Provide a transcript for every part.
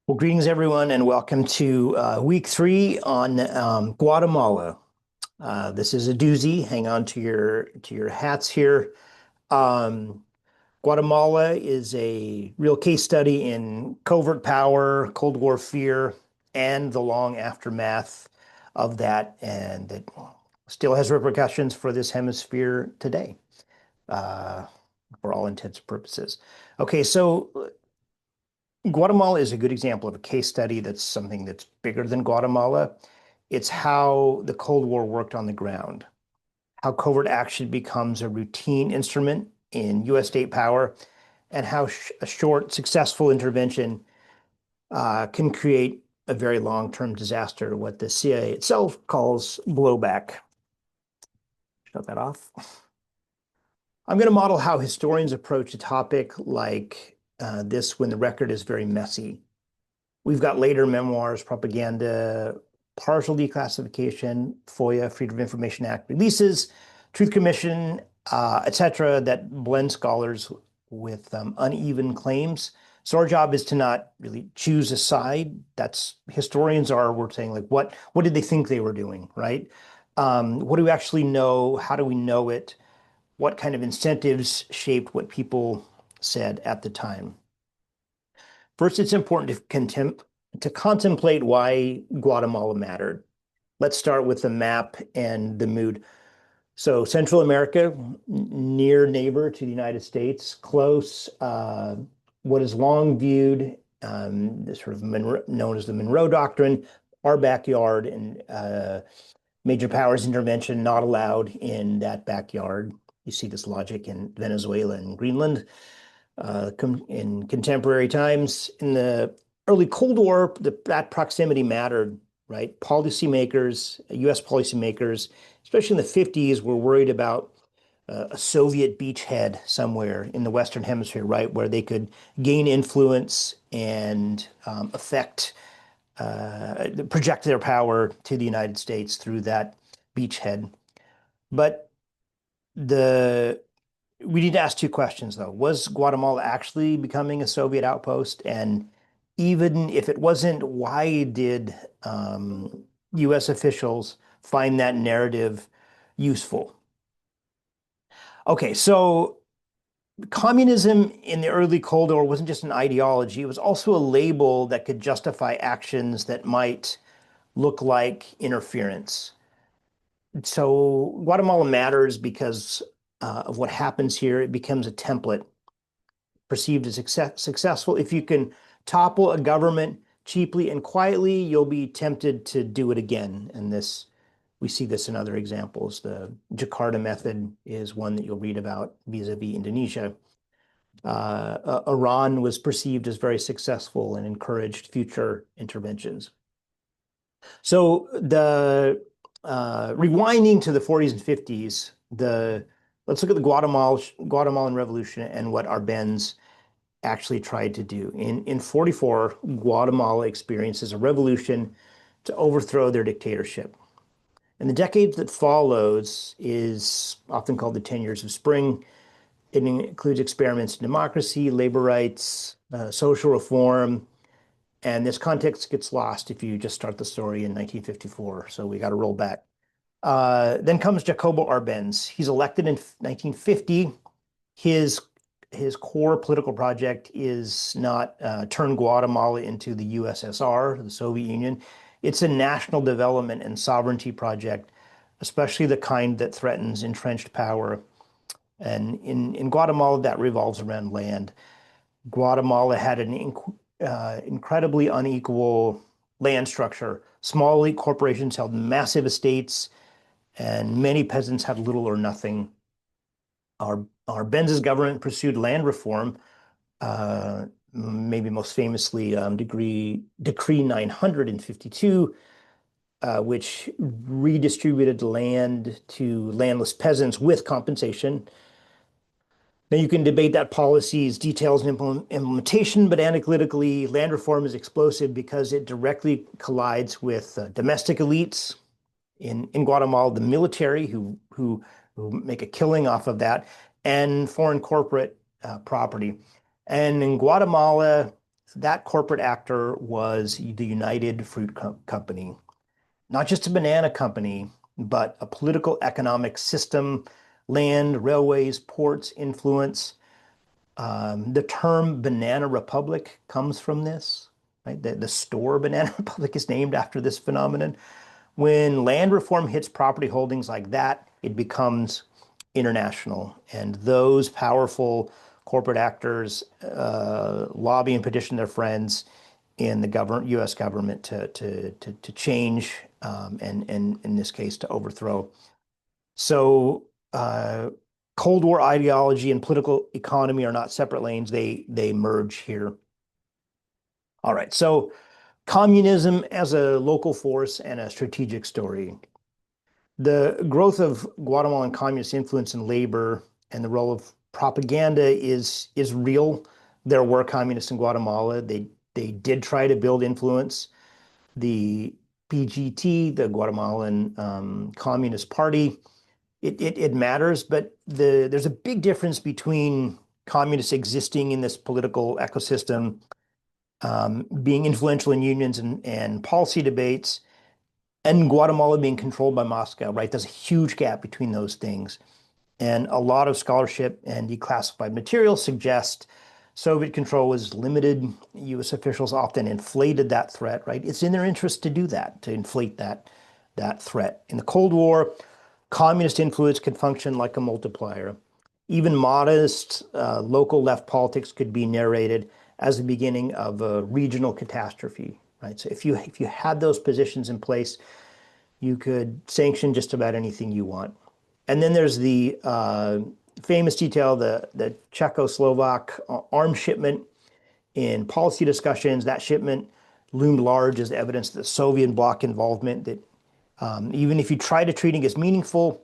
Well, greetings everyone, and welcome to week three on Guatemala. This is a doozy. Hang on to your hats here. Um, Guatemala is a real case study in covert power, Cold War fear, and the long aftermath of that, and it still has repercussions for this hemisphere today, uh, for all intents and purposes. Okay, so Guatemala is a good example of a case study that's something that's bigger than Guatemala. It's how the Cold War worked on the ground, how covert action becomes a routine instrument in US state power, and how a short, successful intervention can create a very long-term disaster, what the CIA itself calls blowback. Shut that off. I'm going to model how historians approach a topic like this when the record is very messy. We've got later memoirs, propaganda, partial declassification, FOIA, Freedom of Information Act releases, Truth Commission, etc., that blend scholars with uneven claims. So our job is to not really choose a side. That's historians are. We're saying like, what did they think they were doing, right? What do we actually know? How do we know it? What kind of incentives shaped what people said at the time? First, it's important to contemplate why Guatemala mattered. Let's start with the map and the mood. So Central America, near neighbor to the United States, close, what is long viewed, sort of known as the Monroe Doctrine, our backyard, and major powers intervention not allowed in that backyard. You see this logic in Venezuela and Greenland in contemporary times. In the early Cold War, that proximity mattered, right? Policymakers, US policymakers, especially in the 50s, were worried about a Soviet beachhead somewhere in the Western Hemisphere, right, where they could gain influence and project their power to the United States through that beachhead. But the we need to ask two questions, though. Was Guatemala actually becoming a Soviet outpost? And even if it wasn't, why did US officials find that narrative useful? Okay, so communism in the early Cold War wasn't just an ideology, it was also a label that could justify actions that might look like interference. So Guatemala matters because of what happens here. It becomes a template perceived as successful. If you can topple a government cheaply and quietly, you'll be tempted to do it again. And we see this in other examples. The Jakarta method is one that you'll read about vis-a-vis Indonesia. Iran was perceived as very successful and encouraged future interventions. So the rewinding to the 40s and 50s, let's look at the Guatemalan Revolution and what Arbenz actually tried to do. In 44, Guatemala experiences a revolution to overthrow their dictatorship. And the decade that follows is often called the 10 Years of Spring. It includes experiments in democracy, labor rights, social reform, and this context gets lost if you just start the story in 1954. So we got to roll back. Then comes Jacobo Arbenz. He's elected in 1950. His core political project is not turn Guatemala into the USSR, the Soviet Union. It's a national development and sovereignty project, especially the kind that threatens entrenched power. And in Guatemala, that revolves around land. Guatemala had an incredibly unequal land structure. Small elite corporations held massive estates, and many peasants had little or nothing. Benz's government pursued land reform, maybe most famously Decree 952, which redistributed land to landless peasants with compensation. Now you can debate that policy's details and implementation, but analytically, land reform is explosive because it directly collides with domestic elites in Guatemala, the military who make a killing off of that, and foreign corporate property. And in Guatemala, That corporate actor was the United Fruit Company, not just a banana company, but a political economic system, land, railways, ports, influence. The term Banana Republic comes from this, right? The store Banana Republic is named after this phenomenon. When land reform hits property holdings like that, it becomes international. And those powerful corporate actors lobby and petition their friends in the US government to change, and in this case, to overthrow. So Cold War ideology and political economy are not separate lanes. They merge here. All right. So communism as a local force and a strategic story. The growth of Guatemalan communist influence in labor and the role of propaganda is real. There were communists in Guatemala. They did try to build influence. The PGT, the Guatemalan Communist Party, it matters, but there's a big difference between communists existing in this political ecosystem, being influential in unions and policy debates, and Guatemala being controlled by Moscow, right? There's a huge gap between those things. And a lot of scholarship and declassified material suggest Soviet control was limited. US officials often inflated that threat, right? It's in their interest to do that, to inflate that threat. In the Cold War, communist influence could function like a multiplier. Even modest local left politics could be narrated as the beginning of a regional catastrophe, right? So if you had those positions in place, you could sanction just about anything you want. And then there's the famous detail, the Czechoslovak arms shipment in policy discussions. That shipment loomed large as evidence of the Soviet bloc involvement. That even if you try to treat it as meaningful,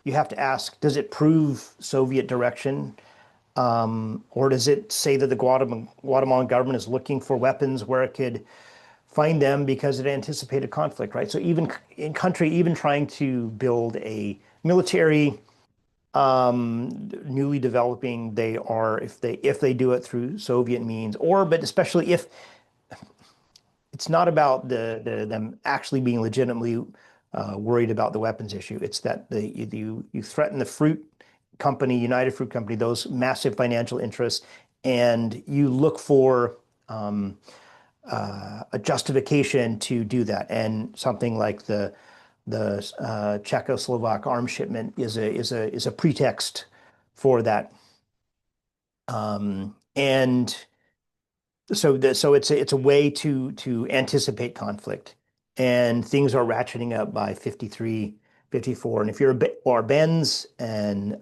you have to ask, does it prove Soviet direction? Or does it say that the Guatemalan government is looking for weapons where it could find them because it anticipated conflict, right? So even in country, even trying to build a military, newly developing, they are, if they do it through Soviet means, but especially if it's not about them actually being legitimately worried about the weapons issue. It's that you threaten the fruit company, United Fruit Company, those massive financial interests, and you look for a justification to do that. And something like the Czechoslovak arms shipment is a pretext for that. And so it's a way to anticipate conflict, and things are ratcheting up by 53, 54. And if you're or Benz, and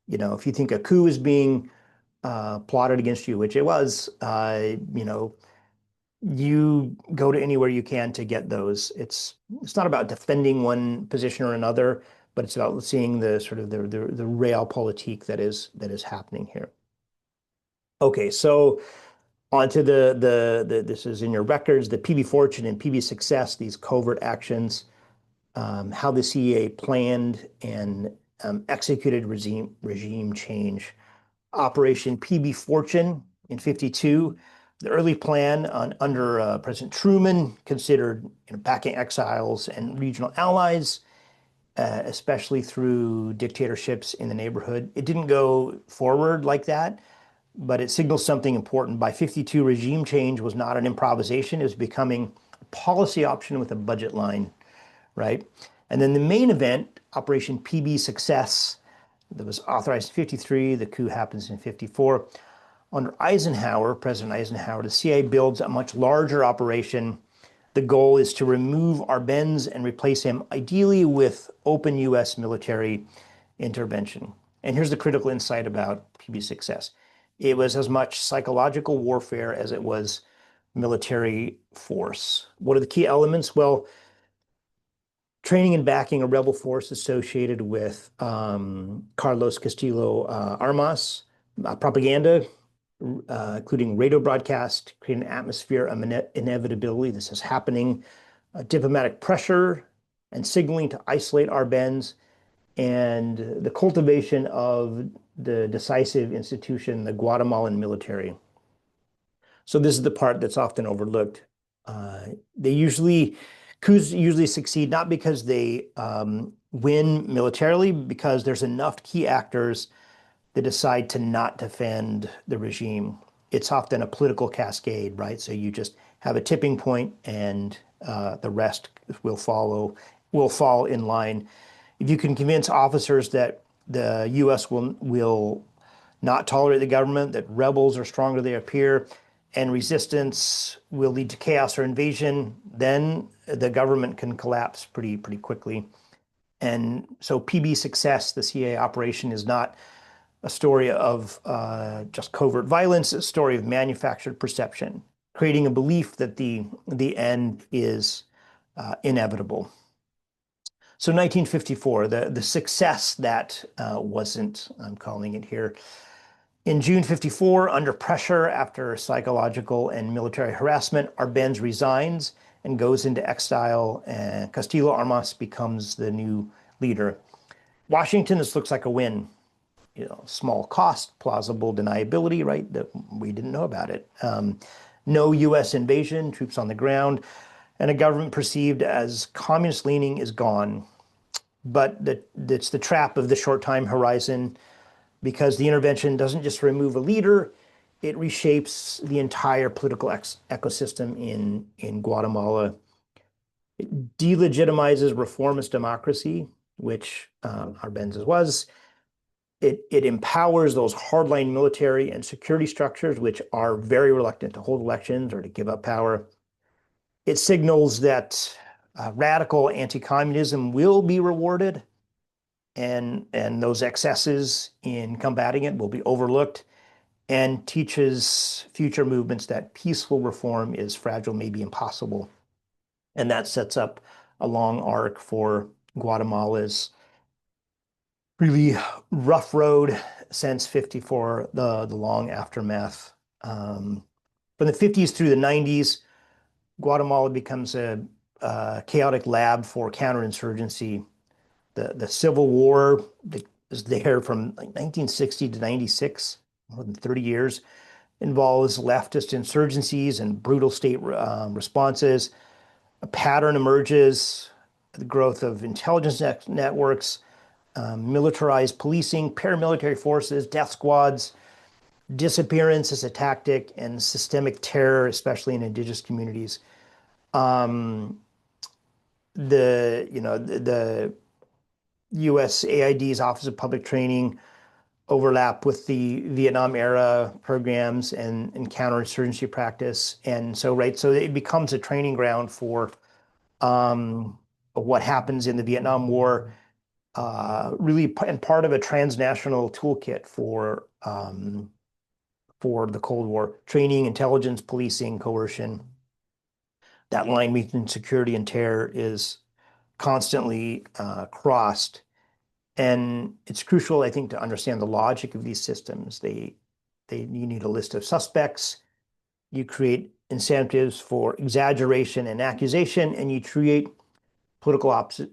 if you think a coup is being plotted against you, which it was, you go to anywhere you can to get those. It's not about defending one position or another, but it's about seeing the sort of the realpolitik that is happening here. Okay, so onto this is in your records, the PB Fortune and PB Success, these covert actions, how the CEA planned and executed regime change. Operation PB Fortune in 52, the early plan under President Truman considered backing exiles and regional allies, especially through dictatorships in the neighborhood. It didn't go forward like that, but it signals something important. By 52, regime change was not an improvisation. It was becoming a policy option with a budget line, right? And then the main event, Operation PB Success, that was authorized in 53. The coup happens in 54. Under Eisenhower, President Eisenhower, the CIA builds a much larger operation. The goal is to remove Arbenz and replace him, ideally with open US military intervention. And here's the critical insight about PB Success. It was as much psychological warfare as it was military force. What are the key elements? Well, training and backing a rebel force associated with Carlos Castillo Armas, propaganda, including radio broadcast, creating an atmosphere of inevitability. This is happening. Diplomatic pressure and signaling to isolate Arbenz, and the cultivation of the decisive institution, the Guatemalan military. So this is the part that's often overlooked. Uh, they usually Coups usually succeed not because they win militarily, because there's enough key actors that decide to not defend the regime. It's often a political cascade, right? So you just have a tipping point, and the rest will fall in line. If you can convince officers that the U.S. will not tolerate the government, that rebels are stronger than they appear, and resistance will lead to chaos or invasion, then the government can collapse pretty quickly. And so PB success, the CIA operation, is not a story of just covert violence, it's a story of manufactured perception, creating a belief that the end is inevitable. So 1954, the success that wasn't, I'm calling it here. In June 54, under pressure after psychological and military harassment, Arbenz resigns and goes into exile, and Castillo Armas becomes the new leader. Washington, this looks like a win. Small cost, plausible deniability, right? That we didn't know about it. No U.S. invasion, troops on the ground, and a government perceived as communist leaning is gone. But it's the trap of the short time horizon, because the intervention doesn't just remove a leader, it reshapes the entire political ecosystem in Guatemala. It delegitimizes reformist democracy, which Arbenz was. It empowers those hardline military and security structures, which are very reluctant to hold elections or to give up power. It signals that radical anti-communism will be rewarded, and those excesses in combating it will be overlooked, and teaches future movements that peaceful reform is fragile, maybe impossible. And that sets up a long arc for Guatemala's really rough road since 54, the long aftermath. From the 50s through the 90s, Guatemala becomes a chaotic lab for counterinsurgency. The Civil War that was there from like 1960 to 96, more than 30 years, involves leftist insurgencies and brutal state responses. A pattern emerges, the growth of intelligence networks, militarized policing, paramilitary forces, death squads, disappearance as a tactic, and systemic terror, especially in indigenous communities. Um, the USAID's Office of Public Training overlap with the Vietnam era programs and counterinsurgency practice. And so, right, so it becomes a training ground for what happens in the Vietnam War, really, and part of a transnational toolkit for the Cold War: training, intelligence, policing, coercion. That line between security and terror is constantly crossed. And it's crucial, I think, to understand the logic of these systems. You need a list of suspects, you create incentives for exaggeration and accusation, and you create political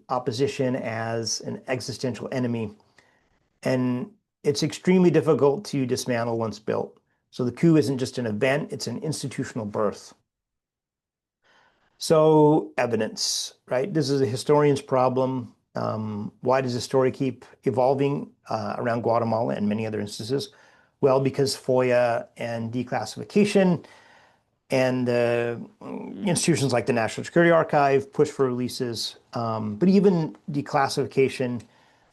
opposition as an existential enemy. And it's extremely difficult to dismantle once built. So the coup isn't just an event, it's an institutional birth. So evidence, right? This is a historian's problem. Why does the story keep evolving around Guatemala and many other instances? Well, because FOIA and declassification and institutions like the National Security Archive push for releases. But even declassification,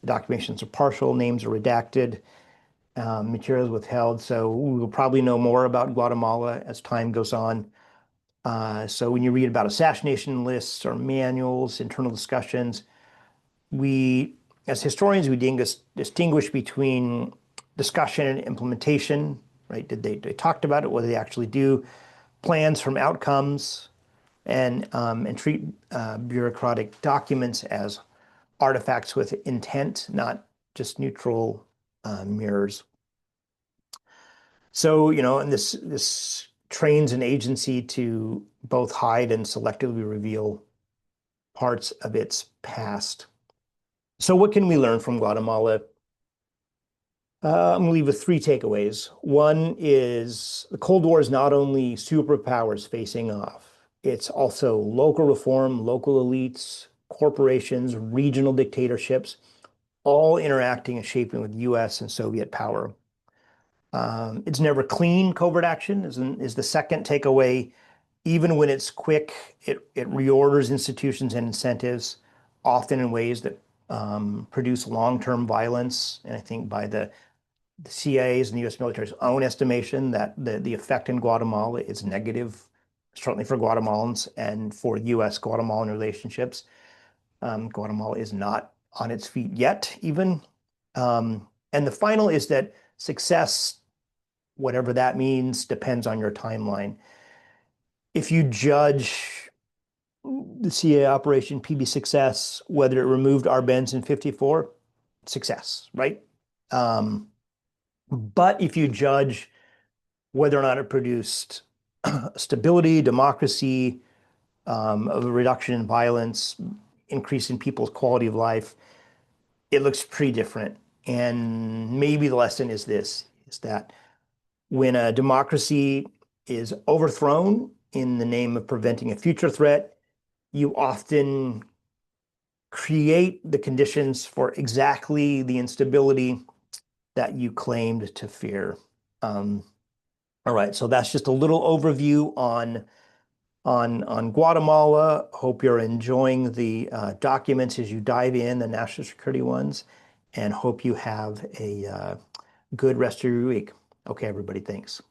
documentations are partial, names are redacted, materials withheld. So we will probably know more about Guatemala as time goes on. So when you read about assassination lists or manuals, internal discussions, as historians, we distinguish between discussion and implementation, right? They talked about it? What did they actually do? Plans from outcomes, and treat bureaucratic documents as artifacts with intent, not just neutral mirrors. So, and this trains an agency to both hide and selectively reveal parts of its past. So what can we learn from Guatemala? I'm going to leave with three takeaways. One is the Cold War is not only superpowers facing off, it's also local reform, local elites, corporations, regional dictatorships, all interacting and shaping with US and Soviet power. It's never clean covert action, is the second takeaway. Even when it's quick, it reorders institutions and incentives, often in ways that produce long-term violence. And I think by the CIA's and the US military's own estimation that the effect in Guatemala is negative, certainly for Guatemalans and for US Guatemalan relationships. Guatemala is not on its feet yet, even. And the final is that success, whatever that means, depends on your timeline. If you judge the CIA Operation PB success, whether it removed Arbenz in 54, success, right? Um, but if you judge whether or not it produced stability, democracy, a reduction in violence, increase in people's quality of life, it looks pretty different. And maybe the lesson is this, is that when a democracy is overthrown in the name of preventing a future threat, you often create the conditions for exactly the instability that you claimed to fear. Um, all right, so that's just a little overview on Guatemala. Hope you're enjoying the documents as you dive in, the national security ones, and hope you have a good rest of your week. Okay, everybody, thanks.